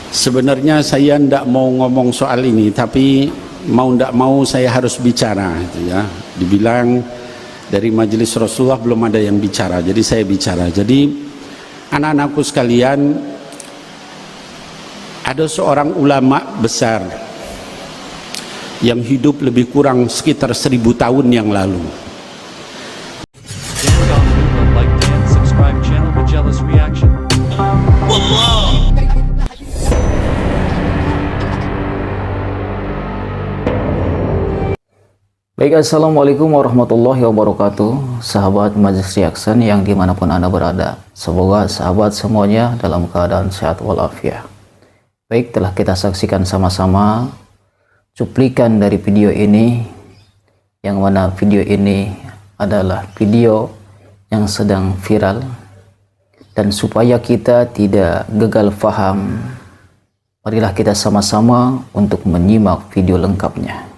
Sebenarnya saya tidak mau ngomong soal ini, tapi mau tidak mau saya harus bicara, gitu ya. Dibilang dari majelis Rasulullah belum ada yang bicara, jadi saya bicara. Jadi anak-anakku sekalian, ada seorang ulama besar yang hidup lebih kurang sekitar 1000 tahun yang lalu. Jangan lupa like dan subscribe channel Majelis Reaction. Baik, assalamualaikum warahmatullahi wabarakatuh. Sahabat Majelis Reaction yang dimanapun Anda berada, semoga sahabat semuanya dalam keadaan sehat walafiat. Baik, telah kita saksikan sama-sama cuplikan dari video ini, yang mana video ini adalah video yang sedang viral, dan supaya kita tidak gagal paham, marilah kita sama-sama untuk menyimak video lengkapnya.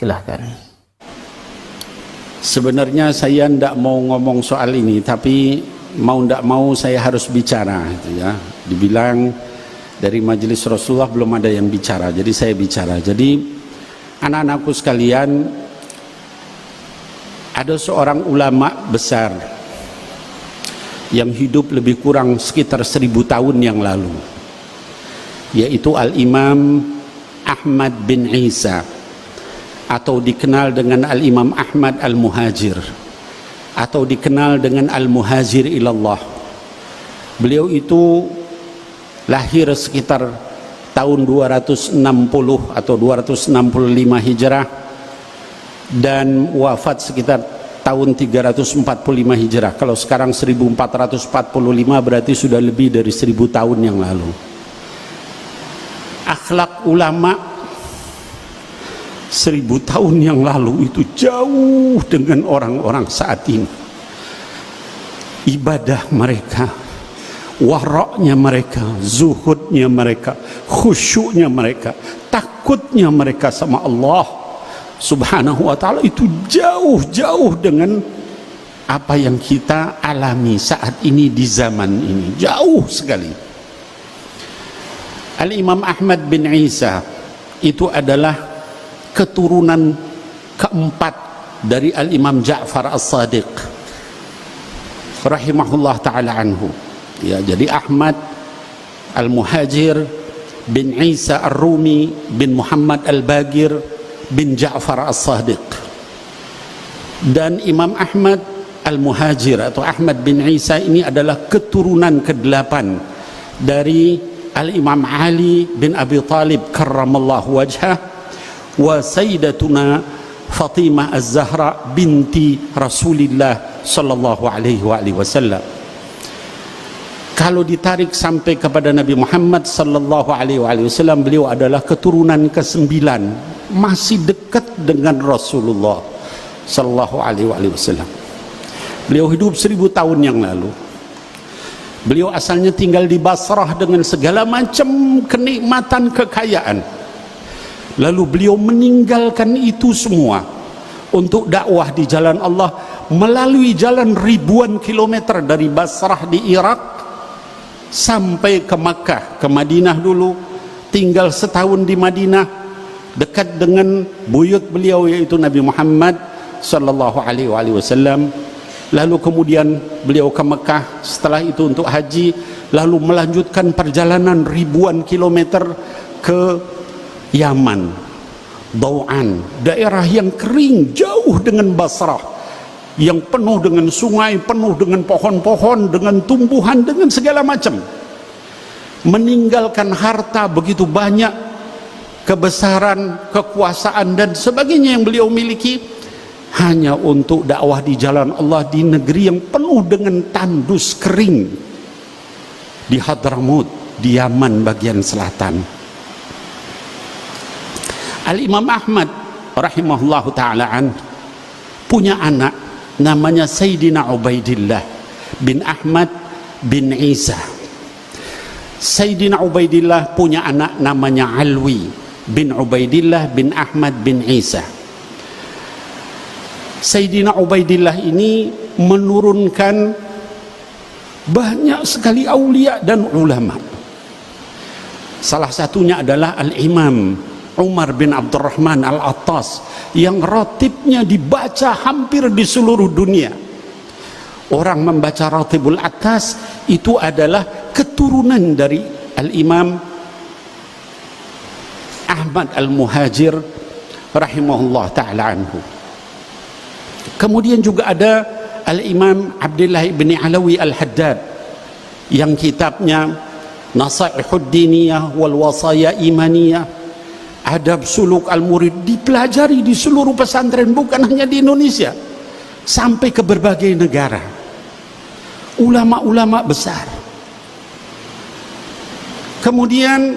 Silahkan. Sebenarnya saya tidak mau ngomong soal ini, tapi mau tidak mau saya harus bicara, gitu ya. Dibilang dari majelis Rasulullah belum ada yang bicara, jadi saya bicara. Jadi anak-anakku sekalian, ada seorang ulama besar yang hidup lebih kurang sekitar 1000 tahun yang lalu, yaitu Al-Imam Ahmad bin Isa, atau dikenal dengan Al-Imam Ahmad Al-Muhajir, atau dikenal dengan Al-Muhajir ilallah. Beliau itu lahir sekitar tahun 260 atau 265 Hijrah dan wafat sekitar tahun 345 Hijrah. Kalau sekarang 1445 berarti sudah lebih dari 1000 tahun yang lalu. Akhlak ulama 1000 tahun yang lalu itu jauh dengan orang-orang saat ini. Ibadah mereka, waraknya mereka, zuhudnya mereka, khusyuknya mereka, takutnya mereka sama Allah Subhanahu wa ta'ala itu jauh-jauh dengan apa yang kita alami saat ini di zaman ini, jauh sekali. Al-Imam Ahmad bin Isa itu adalah keturunan keempat dari Al-Imam Ja'far As-Sadiq rahimahullah ta'ala anhu, ya. Jadi Ahmad Al-Muhajir bin Isa Ar-Rumi bin Muhammad Al-Bagir bin Ja'far As-Sadiq. Dan Imam Ahmad Al-Muhajir atau Ahmad bin Isa ini adalah keturunan ke-8 dari Al-Imam Ali bin Abi Talib karramallahu wajhah wa Sayyidatuna Fatimah Az-Zahra binti Rasulillah sallallahu alaihi wasallam. Kalau ditarik sampai kepada Nabi Muhammad sallallahu alaihi wasallam, beliau adalah keturunan ke-9, masih dekat dengan Rasulullah sallallahu alaihi wasallam. Beliau hidup 1000 tahun yang lalu. Beliau asalnya tinggal di Basrah dengan segala macam kenikmatan, kekayaan. Lalu beliau meninggalkan itu semua untuk dakwah di jalan Allah, melalui jalan ribuan kilometer dari Basrah di Irak sampai ke Makkah, ke Madinah dulu, tinggal setahun di Madinah dekat dengan buyut beliau yaitu Nabi Muhammad sallallahu alaihi wasallam. Lalu kemudian beliau ke Mekah, setelah itu untuk haji, lalu melanjutkan perjalanan ribuan kilometer ke Yaman, Dau'an, daerah yang kering jauh dengan Basrah, yang penuh dengan sungai, penuh dengan pohon-pohon, dengan tumbuhan, dengan segala macam. Meninggalkan harta begitu banyak, kebesaran, kekuasaan dan sebagainya yang beliau miliki, hanya untuk dakwah di jalan Allah di negeri yang penuh dengan tandus kering, di Hadramut, di Yaman bagian selatan. Al-Imam Ahmad rahimahullahu ta'ala punya anak namanya Sayyidina Ubaidillah bin Ahmad bin Isa. Sayyidina Ubaidillah punya anak namanya Alwi bin Ubaidillah bin Ahmad bin Isa. Sayyidina Ubaidillah ini menurunkan banyak sekali aulia dan ulama. Salah satunya adalah Al-Imam Umar bin Abdurrahman Al-Attas yang ratibnya dibaca hampir di seluruh dunia. Orang membaca Ratibul Attas itu adalah keturunan dari Al-Imam Ahmad Al-Muhajir rahimahullah ta'ala anhu. Kemudian juga ada Al-Imam Abdullah bin Alawi Al-Haddad yang kitabnya Nasaihud Diniyah wal Wasaya Imaniyah, Adab Suluk Al-Murid dipelajari di seluruh pesantren, bukan hanya di Indonesia, sampai ke berbagai negara. Ulama-ulama besar. Kemudian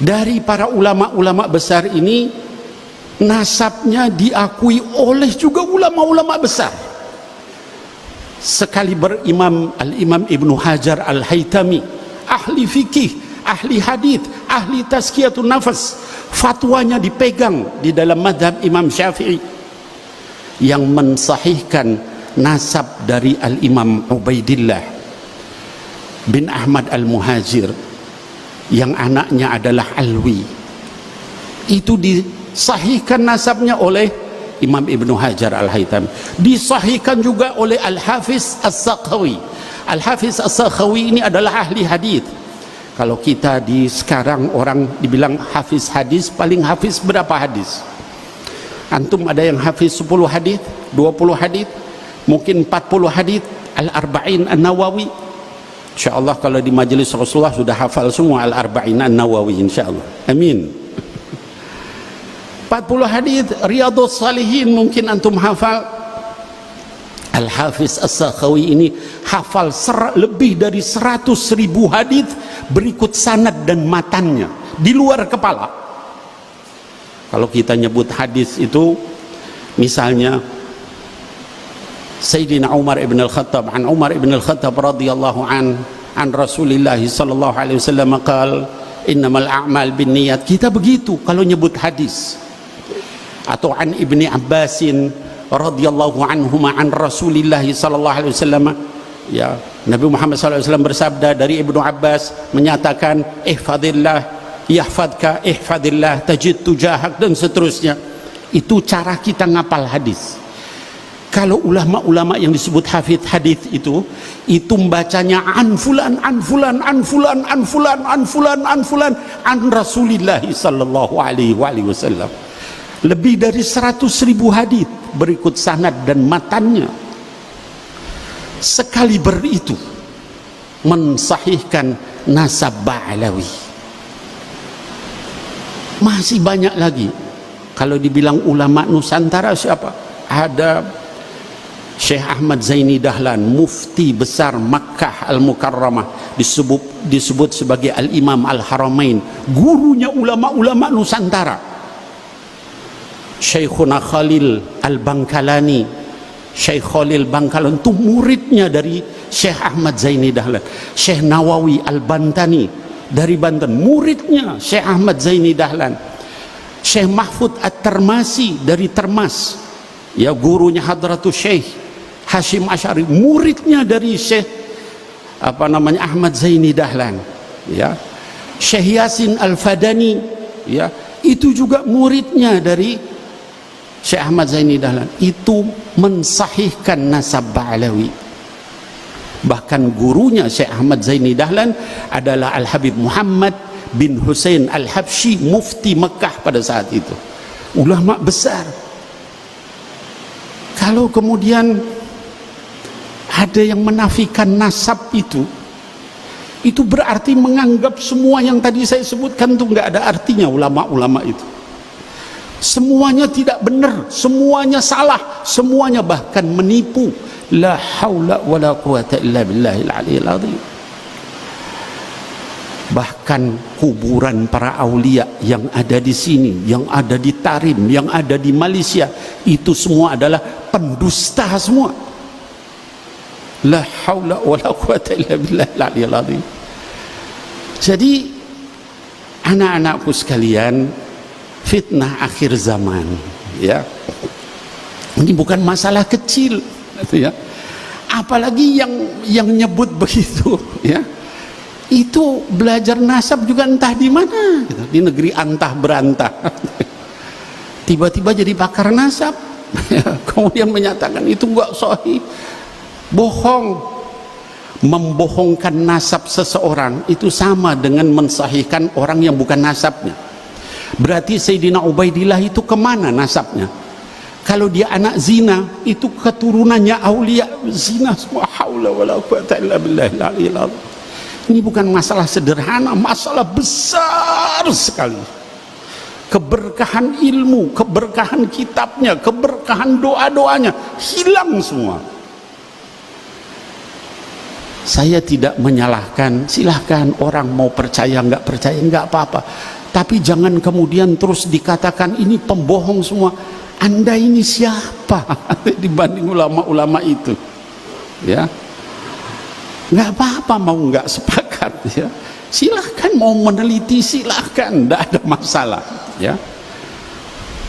dari para ulama-ulama besar ini, nasabnya diakui oleh juga ulama-ulama besar. Sekali berimam Al-Imam Ibnu Hajar Al-Haytami, ahli fikih, ahli hadith, ahli tazkiyatun nafas, fatwanya dipegang di dalam madhab Imam Syafi'i, yang mensahihkan nasab dari Al-Imam Ubaidillah bin Ahmad Al-Muhajir yang anaknya adalah Alwi. Itu disahihkan nasabnya oleh Imam Ibnu Hajar Al-Haytami, disahihkan juga oleh Al-Hafiz As-Sakhawi. Al-Hafiz As-Sakhawi ini adalah ahli hadis. Kalau kita di sekarang orang dibilang hafiz hadis, paling hafiz berapa hadis? Antum ada yang hafiz 10 hadis, 20 hadis, mungkin 40 hadis, Al-Arba'in An-Nawawi. Insyaallah kalau di majelis Rasulullah sudah hafal semua Al-Arba'in An-Nawawi insyaallah. Amin. 40 hadis Riyadhus Shalihin mungkin antum hafal. Al-Hafiz As-Sakhawi ini hafal lebih dari 100.000 hadis berikut sanad dan matannya di luar kepala. Kalau kita nyebut hadis itu, misalnya Sayyidina Umar ibn al-Khattab, an Umar ibn al-Khattab radhiyallahu an Rasulillah sallallahu alaihi wasallam qala innamal a'mal binniyat. Kita begitu kalau nyebut hadis. Atau an Ibni Abbasin radhiyallahu anhuma an Rasulillah sallallahu alaihi wasallam, ya, Nabi Muhammad sallallahu alaihi wasallam bersabda dari Ibnu Abbas menyatakan ihfadillah yahfadka, ihfadillah tajid tujahak, dan seterusnya. Itu cara kita ngapal hadis. Kalau ulama-ulama yang disebut hafidz hadis itu membacanya an fulan an fulan an fulan an fulan an fulan an fulan an Rasulillah sallallahu alaihi wasallam. Lebih dari 100.000 hadis berikut sanad dan matannya. Sekali itu mensahihkan nasab Ba'alawi. Masih banyak lagi. Kalau dibilang ulama Nusantara siapa? Ada Syekh Ahmad Zaini Dahlan, mufti besar Makkah Al-Mukarramah, disebut sebagai Al-Imam Al-Haramain, gurunya ulama-ulama Nusantara. Syekhuna Khalil Al-Bangkalani, Syekh Khalil Bangkalan itu muridnya dari Syekh Ahmad Zaini Dahlan. Syekh Nawawi Al-Bantani dari Banten, muridnya Syekh Ahmad Zaini Dahlan. Syekh Mahfud At-Termasi dari Termas, ya, gurunya Hadratus Syekh Hashim Asy'ari, muridnya dari Syekh Ahmad Zaini Dahlan, ya. Syekh Yasin Al-Fadani, ya, itu juga muridnya dari Syekh Ahmad Zaini Dahlan. Itu mensahihkan nasab Ba'alawi. Bahkan gurunya Syekh Ahmad Zaini Dahlan adalah Al-Habib Muhammad bin Hussein Al-Habsyi, mufti Mekah pada saat itu, ulama besar. Kalau kemudian ada yang menafikan nasab itu berarti menganggap semua yang tadi saya sebutkan itu nggak ada artinya. Ulama-ulama itu semuanya tidak benar, semuanya salah, semuanya bahkan menipu. La haula wala quwata illa billahil aliyil azim. Bahkan kuburan para aulia yang ada di sini, yang ada di Tarim, yang ada di Malaysia, itu semua adalah pendusta semua. La haula wala quwata illa billahil aliyil azim. Jadi anak-anakku sekalian, fitnah akhir zaman, ya, ini bukan masalah kecil, ya. Apalagi yang nyebut begitu, ya, itu belajar nasab juga entah di mana gitu. Di negeri antah berantah tiba-tiba jadi pakar nasab kemudian menyatakan itu enggak sahih, bohong. Membohongkan nasab seseorang itu sama dengan mensahihkan orang yang bukan nasabnya. Berarti Sayyidina Ubaidillah itu kemana nasabnya? Kalau dia anak zina, itu keturunannya aulia zina semua. Haula wala quwata illa billahil aliyil azim. Ini bukan masalah sederhana, masalah besar sekali. Keberkahan ilmu, keberkahan kitabnya, keberkahan doa-doanya hilang semua. Saya tidak menyalahkan, silahkan orang mau percaya nggak percaya nggak apa-apa, tapi jangan kemudian terus dikatakan ini pembohong semua. Anda ini siapa dibanding ulama-ulama itu? Ya, nggak apa-apa mau nggak sepakat, ya silahkan mau meneliti, silahkan, nggak ada masalah. Ya,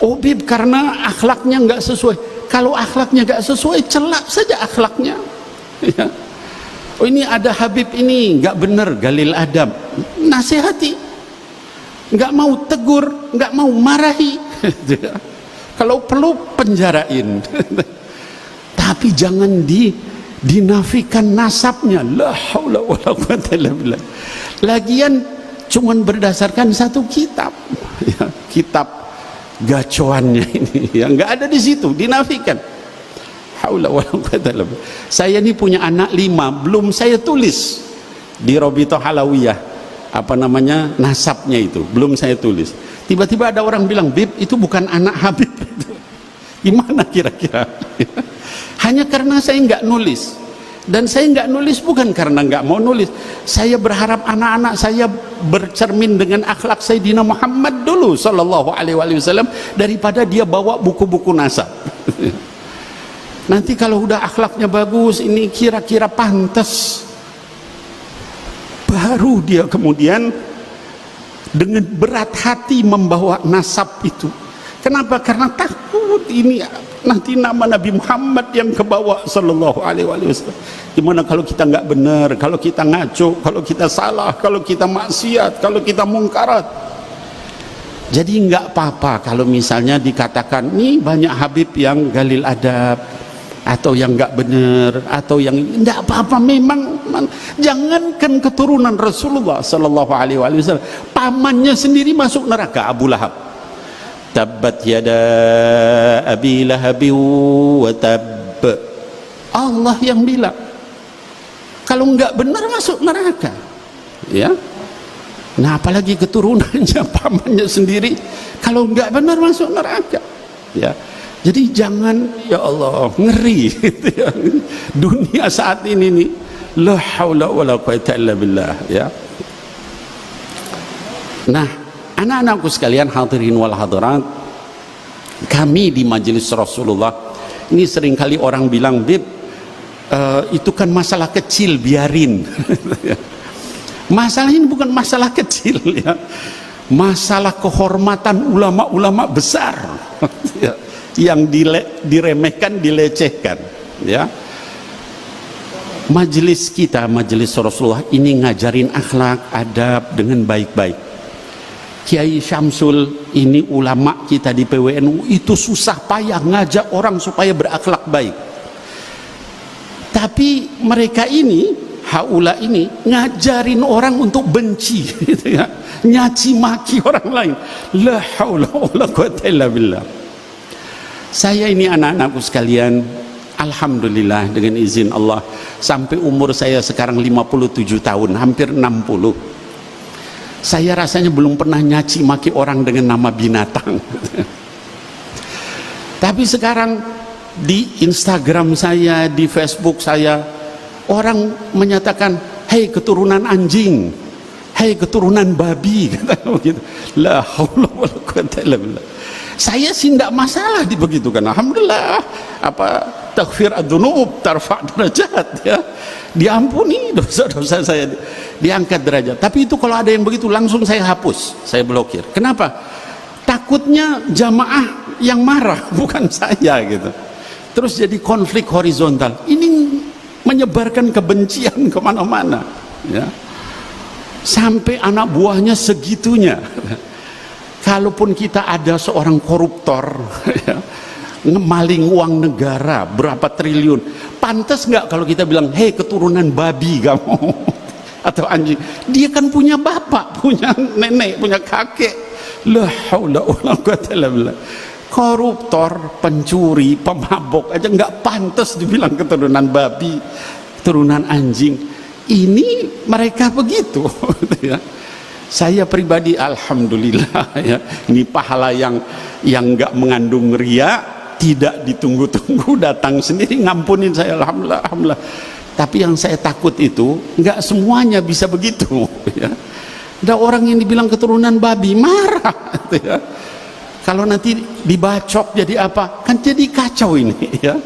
Obib karena akhlaknya nggak sesuai. Kalau akhlaknya nggak sesuai, celak saja akhlaknya. Ya. Oh ini ada Habib ini nggak bener galil adab, nasihati, nggak mau tegur, nggak mau marahi, kalau perlu penjarain, tapi jangan dinafikan nasabnya. La haula wala quwata illa billah. Lagian cuman berdasarkan satu kitab, ya, kitab gacoannya ini, yang nggak ada di situ, dinafikan. Saya ini punya anak 5, belum saya tulis di Robito Halawiyah apa namanya nasabnya itu, belum saya tulis. Tiba-tiba ada orang bilang, Bib itu bukan anak Habib itu. Gimana kira-kira? Hanya karena saya nggak nulis, dan saya nggak nulis bukan karena nggak mau nulis. Saya berharap anak-anak saya bercermin dengan akhlak Sayyidina Muhammad dulu Sallallahu Alaihi Wasallam daripada dia bawa buku-buku nasab. Nanti kalau udah akhlaknya bagus, ini kira-kira pantas, baru dia kemudian dengan berat hati membawa nasab itu. Kenapa? Karena takut ini nanti nama Nabi Muhammad yang kebawa Sallallahu Alaihi Wasallam. Gimana kalau kita nggak benar, kalau kita ngaco, kalau kita salah, kalau kita maksiat, kalau kita mungkarat. Jadi nggak apa-apa kalau misalnya dikatakan nih banyak Habib yang galil adab, atau yang nggak benar, atau yang nggak apa-apa. Memang jangankan keturunan Rasulullah Sallallahu Alaihi Wasallam, pamannya sendiri masuk neraka, Abu Lahab. Tabbat yada abi lahabi wa tab. Allah yang bilang kalau nggak benar masuk neraka, ya. Nah apalagi keturunannya, pamannya sendiri, kalau nggak benar masuk neraka, ya. Jadi jangan, ya Allah, ngeri gitu ya. Dunia saat ini nih, la haula wala quwata illa billah, ya. Nah, anak-anakku sekalian, hadirin wal hadirat, kami di majelis Rasulullah ini seringkali orang bilang, Bib, itu kan masalah kecil, biarin. Masalah ini bukan masalah kecil, ya. Masalah kehormatan ulama-ulama besar. Ya. Yang diremehkan, dilecehkan, ya. Majelis kita, majelis Rasulullah ini ngajarin akhlak, adab dengan baik-baik. Kiai Syamsul ini ulama kita di PWNU itu susah payah ngajak orang supaya berakhlak baik. Tapi mereka ini, haula ini ngajarin orang untuk benci, gitu ya. Nyaci maki orang lain. La haula wala quwata illa billah. Saya ini anak-anakku sekalian, alhamdulillah dengan izin Allah, sampai umur saya sekarang 57 tahun, hampir 60. Saya rasanya belum pernah nyaci maki orang dengan nama binatang. Tapi sekarang di Instagram saya, di Facebook saya, orang menyatakan, hei keturunan anjing, hei keturunan babi, kata begitu. La haula wala quwata illa billah. Saya sih tidak masalah dibegitukan, alhamdulillah. Apa taghfir adzunub tarfa' derajat, ya, diampuni dosa-dosa saya, diangkat derajat. Tapi itu kalau ada yang begitu langsung saya hapus, saya blokir. Kenapa? Takutnya jamaah yang marah, bukan saya gitu. Terus jadi konflik horizontal, ini menyebarkan kebencian kemana-mana, ya. Sampai anak buahnya segitunya. Kalaupun kita ada seorang koruptor ya, ngemaling uang negara berapa triliun, pantas nggak kalau kita bilang, hei keturunan babi kamu atau anjing? Dia kan punya bapak, punya nenek, punya kakek. La haula wala quwata illa billah. Koruptor, pencuri, pemabok aja nggak pantas dibilang keturunan babi, keturunan anjing. Ini mereka begitu ya. Saya pribadi alhamdulillah ya, ini pahala yang nggak mengandung ria, tidak ditunggu-tunggu, datang sendiri ngampunin saya, alhamdulillah, alhamdulillah. Tapi yang saya takut itu nggak semuanya bisa begitu ya. Ada orang yang dibilang keturunan babi marah ya. Kalau nanti dibacok jadi apa? Kan jadi kacau ini ya.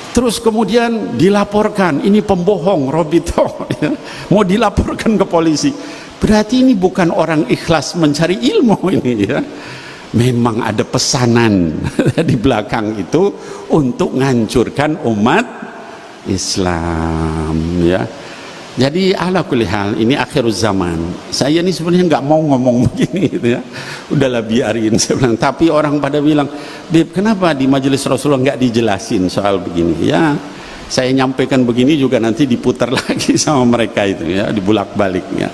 Terus kemudian dilaporkan, ini pembohong Robito ya. Mau dilaporkan ke polisi. Berarti ini bukan orang ikhlas mencari ilmu ini ya. Memang ada pesanan di belakang itu untuk menghancurkan umat Islam ya. Jadi ala kulli hal, ini akhir zaman. Saya ini sebenarnya nggak mau ngomong begini gitu ya. Udahlah biarin saya bilang. Tapi orang pada bilang, Bib, kenapa di majelis Rasulullah nggak dijelasin soal begini? Ya, saya nyampaikan begini juga nanti diputar lagi sama mereka itu ya, dibulak-balik ya.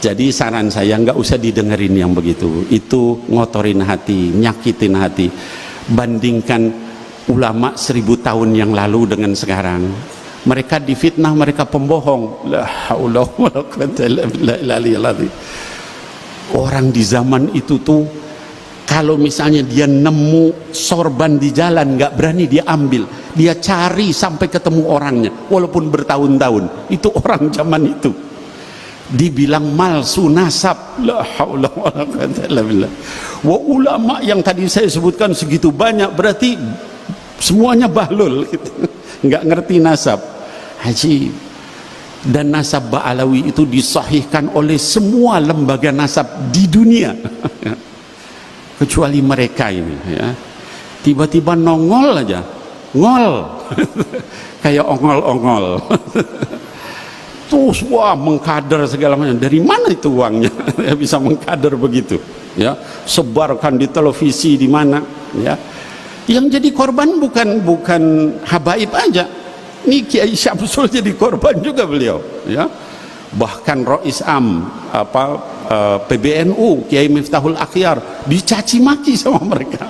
Jadi saran saya nggak usah didengerin yang begitu. Itu ngotorin hati, nyakitin hati. Bandingkan ulama 1000 tahun yang lalu dengan sekarang. Mereka difitnah, mereka pembohong. La haula wala quwata illa billah. Orang di zaman itu tuh kalau misalnya dia nemu sorban di jalan nggak berani dia ambil, dia cari sampai ketemu orangnya walaupun bertahun-tahun. Itu orang zaman itu. Dibilang malsu nasab. La haula wala quwata illa billah. Wa ulama yang tadi saya sebutkan segitu banyak, berarti semuanya bahlul gitu. Nggak ngerti nasab. Haji. Dan nasab Ba'alawi itu disahihkan oleh semua lembaga nasab di dunia kecuali mereka ini ya. Tiba-tiba nongol aja, ngol kayak ongol-ongol terus wah mengkader segala macam. Dari mana itu uangnya bisa mengkader begitu ya, sebarkan di televisi di mana ya. Yang jadi korban bukan habaib aja. Ini Kiai Syamsul jadi korban juga beliau ya. Bahkan Rois Am PBNU Kiai Miftahul Akhyar dicaci maki sama mereka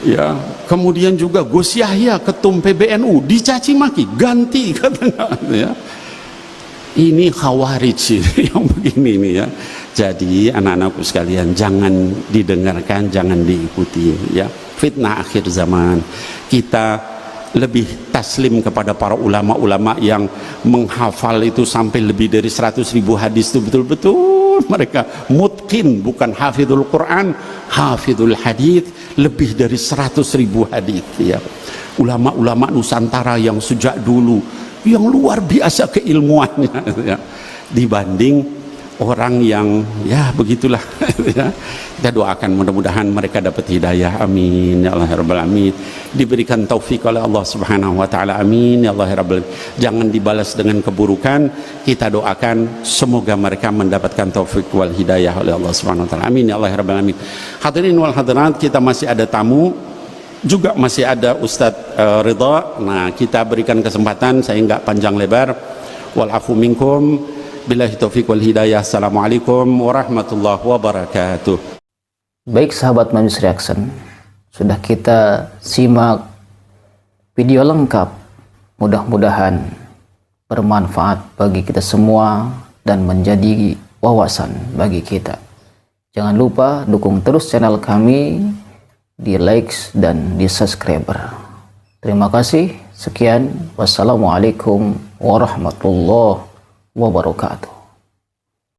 ya. Kemudian juga Gus Yahya ketum PBNU dicaci maki, ganti katanya ya. Ini khawarij yang begini ini ya. Jadi anak-anakku sekalian, jangan didengarkan, jangan diikuti ya. Fitnah akhir zaman. Kita lebih taslim kepada para ulama-ulama yang menghafal itu sampai lebih dari 100.000 hadis itu betul-betul mereka mutqin, bukan hafidul Quran, hafidul hadis, lebih dari 100.000 hadis ya. Ulama-ulama Nusantara yang sejak dulu yang luar biasa keilmuannya ya, dibanding orang yang ya begitulah ya. Kita doakan mudah-mudahan mereka dapat hidayah, amin ya Allah ya rabbal alamin, diberikan taufik oleh Allah subhanahu wa ta'ala, amin ya Allah ya rabbal alamin. Jangan dibalas dengan keburukan, kita doakan semoga mereka mendapatkan taufik wal hidayah oleh Allah subhanahu wa ta'ala, amin ya Allah ya rabbal alamin. Hadirin wal hadirat, kita masih ada tamu juga, masih ada Ustadz Ridha. Nah, kita berikan kesempatan, saya nggak panjang lebar. Wal afu minkum, billahi taufiq wal hidayah. Assalamualaikum warahmatullahi wabarakatuh. Baik sahabat Majelis Reaction, sudah kita simak video lengkap, mudah-mudahan bermanfaat bagi kita semua dan menjadi wawasan bagi kita. Jangan lupa dukung terus channel kami, di like dan di subscribe. Terima kasih. Sekian. Wassalamualaikum warahmatullahi wabarakatuh.